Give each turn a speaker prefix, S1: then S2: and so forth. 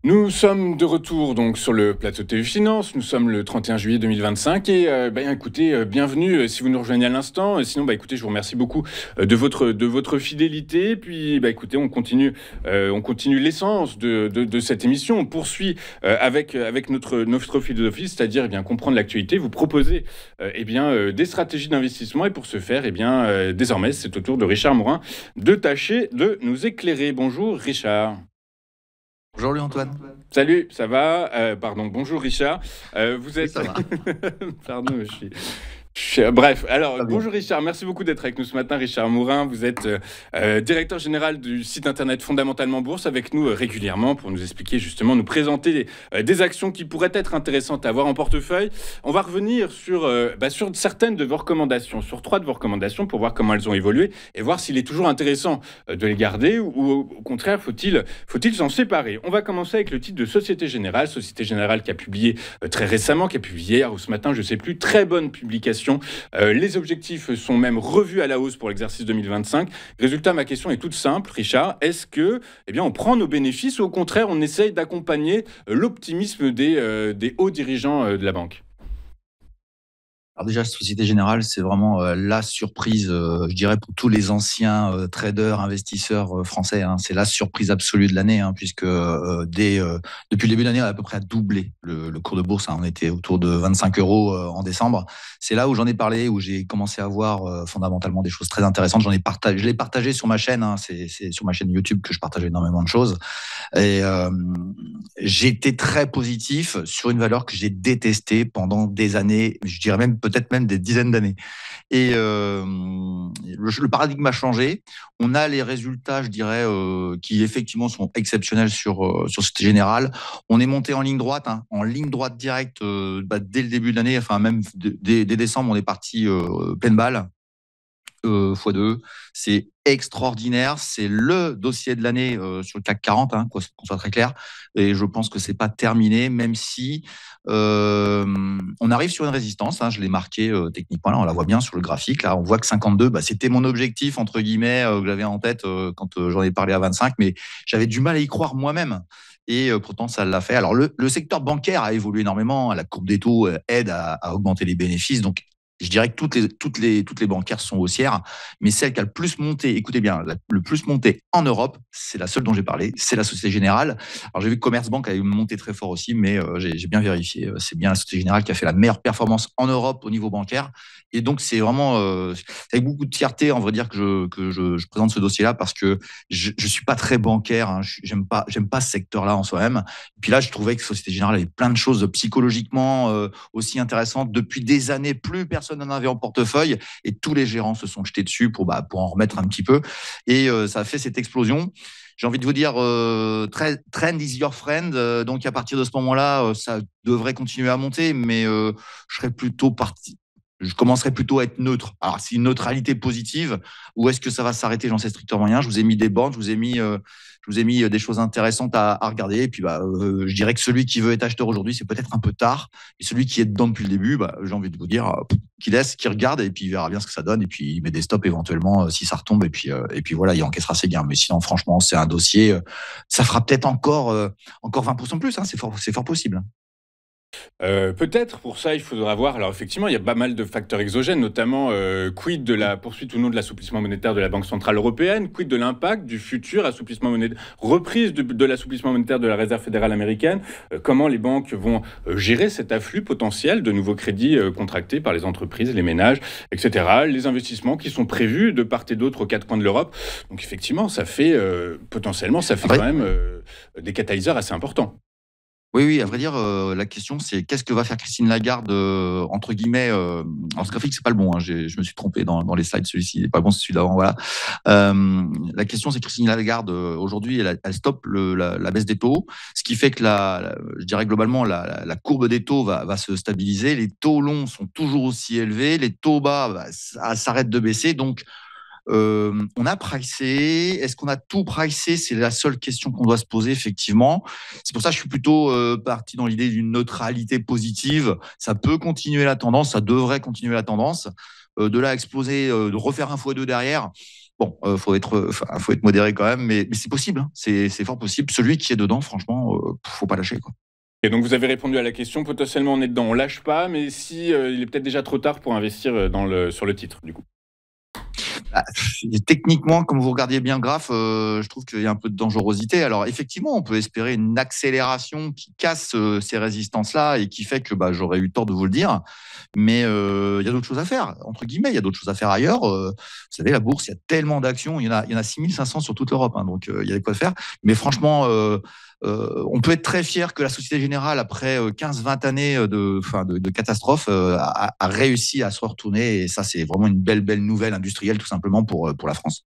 S1: Nous sommes de retour donc sur le plateau TV Finance. Nous sommes le 31 juillet 2025 et écoutez, bienvenue si vous nous rejoignez à l'instant. Sinon, écoutez, je vous remercie beaucoup de votre fidélité. Puis, écoutez, on continue l'essence de cette émission. On poursuit avec notre philosophie, c'est-à-dire comprendre l'actualité, vous proposer des stratégies d'investissement. Et pour ce faire, désormais, c'est au tour de Richard Morin de tâcher de nous éclairer. Bonjour Richard.
S2: Bonjour Louis-Antoine.
S1: Salut, ça va? Pardon, bonjour Richard. Vous
S2: Oui,
S1: êtes...
S2: ça va.
S1: Pardon, Bref, alors
S2: Très bien.
S1: bonjour Richard, merci beaucoup d'être avec nous ce matin. Richard Morin, vous êtes directeur général du site internet Fondamentalement Bourse, avec nous régulièrement pour nous expliquer justement, nous présenter des actions qui pourraient être intéressantes à avoir en portefeuille. On va revenir sur certaines de vos recommandations, sur 3 de vos recommandations pour voir comment elles ont évolué et voir s'il est toujours intéressant de les garder ou au contraire faut-il s'en séparer. On va commencer avec le titre de Société Générale qui a publié très récemment, qui a publié hier ou ce matin, je ne sais plus, très bonne publication. Les objectifs sont même revus à la hausse pour l'exercice 2025. Résultat, ma question est toute simple, Richard. Est-ce que, on prend nos bénéfices ou au contraire, on essaye d'accompagner l'optimisme des hauts dirigeants de la banque?
S2: Alors déjà, Société Générale, c'est vraiment la surprise, je dirais, pour tous les anciens traders, investisseurs français. Hein. C'est la surprise absolue de l'année, hein, puisque depuis le début de l'année, on a à peu près doublé le cours de bourse. Hein. On était autour de 25 euros en décembre. C'est là où j'en ai parlé, où j'ai commencé à voir fondamentalement des choses très intéressantes. Je l'ai partagé sur ma chaîne. Hein. C'est sur ma chaîne YouTube que je partage énormément de choses. Et j'ai été très positif sur une valeur que j'ai détestée pendant des années, je dirais même peut-être même des dizaines d'années. Et le paradigme a changé. On a les résultats, je dirais, qui effectivement sont exceptionnels sur Société Générale. On est monté en ligne droite, hein, en ligne droite directe dès le début de l'année, enfin même dès décembre, on est parti pleine balle. x2. C'est extraordinaire. C'est le dossier de l'année sur le CAC 40, hein, qu'on soit très clair. Et je pense que c'est pas terminé, même si on arrive sur une résistance. Hein, je l'ai marqué techniquement, là, on la voit bien sur le graphique. Là, on voit que 52, c'était mon objectif, entre guillemets, que j'avais en tête quand j'en ai parlé à 25, mais j'avais du mal à y croire moi-même. Et pourtant, ça l'a fait. Alors, le secteur bancaire a évolué énormément. La courbe des taux aide à augmenter les bénéfices. Donc, je dirais que toutes les bancaires sont haussières, mais celle qui a le plus monté, écoutez bien, le plus monté en Europe, c'est la seule dont j'ai parlé, c'est la Société Générale. Alors j'ai vu que Commerzbank avait monté très fort aussi, mais j'ai bien vérifié. C'est bien la Société Générale qui a fait la meilleure performance en Europe au niveau bancaire. Et donc c'est vraiment c'est avec beaucoup de fierté, on va dire, que je présente ce dossier-là, parce que je suis pas très bancaire. Hein, j'aime pas ce secteur-là en soi-même. Et puis là, je trouvais que Société Générale avait plein de choses psychologiquement aussi intéressantes. Depuis des années, plus personne n'en avait en portefeuille et tous les gérants se sont jetés dessus pour en remettre un petit peu. Et ça a fait cette explosion. J'ai envie de vous dire, trend is your friend. Donc à partir de ce moment-là, ça devrait continuer à monter, mais je serais plutôt parti. Je commencerai plutôt à être neutre. Alors, c'est une neutralité positive ou est-ce que ça va s'arrêter? J'en sais strictement rien. Je vous ai mis des bornes, je vous ai mis des choses intéressantes à regarder. Et puis, je dirais que celui qui veut être acheteur aujourd'hui, c'est peut-être un peu tard. Et celui qui est dedans depuis le début, j'ai envie de vous dire, qu'il laisse, qu'il regarde et puis il verra bien ce que ça donne. Et puis, il met des stops éventuellement si ça retombe. Et puis voilà, il encaissera ses gains. Mais sinon, franchement, c'est un dossier. Ça fera peut-être encore 20% de plus. Hein, c'est fort possible.
S1: Peut-être pour ça, il faudra voir. Alors effectivement, il y a pas mal de facteurs exogènes, notamment quid de la poursuite ou non de l'assouplissement monétaire de la Banque Centrale Européenne, quid de l'impact du futur assouplissement monétaire, reprise de l'assouplissement monétaire de la Réserve fédérale américaine, comment les banques vont gérer cet afflux potentiel de nouveaux crédits contractés par les entreprises, les ménages, etc. Les investissements qui sont prévus de part et d'autre aux 4 coins de l'Europe. Donc effectivement, ça fait potentiellement, ça fait
S2: Après,
S1: quand même des catalyseurs assez importants.
S2: oui, oui, à vrai dire, la question, c'est qu'est-ce que va faire Christine Lagarde, entre guillemets, alors ce graphique, c'est pas le bon, hein, je me suis trompé dans les slides, celui-ci n'est pas le bon, c'est celui d'avant, voilà. La question, c'est Christine Lagarde, aujourd'hui, elle stoppe la baisse des taux, ce qui fait que je dirais globalement, la courbe des taux va se stabiliser. Les taux longs sont toujours aussi élevés, les taux bas, ça s'arrête de baisser, donc on a pricé. Est-ce qu'on a tout pricé? C'est la seule question qu'on doit se poser, effectivement. C'est pour ça que je suis plutôt parti dans l'idée d'une neutralité positive. Ça peut continuer la tendance, ça devrait continuer la tendance. De là à exploser, de refaire un x2 derrière. Bon, faut être modéré quand même, mais c'est possible, hein. C'est fort possible. Celui qui est dedans, franchement, faut pas lâcher, quoi.
S1: Et donc vous avez répondu à la question, potentiellement on est dedans, on lâche pas, mais si il est peut-être déjà trop tard pour investir sur le titre, du coup.
S2: Bah, techniquement, comme vous regardiez bien le graphe, je trouve qu'il y a un peu de dangerosité. Alors effectivement, on peut espérer une accélération qui casse ces résistances-là et qui fait que j'aurais eu tort de vous le dire. Mais il y a d'autres choses à faire, entre guillemets, il y a d'autres choses à faire ailleurs. Vous savez, la bourse, il y a tellement d'actions, il y en a 6500 sur toute l'Europe, hein, donc il y a de quoi faire. Mais franchement, on peut être très fier que la Société Générale, après 15-20 années de catastrophe, a réussi à se retourner. Et ça, c'est vraiment une belle nouvelle industrielle, tout simplement, pour la France.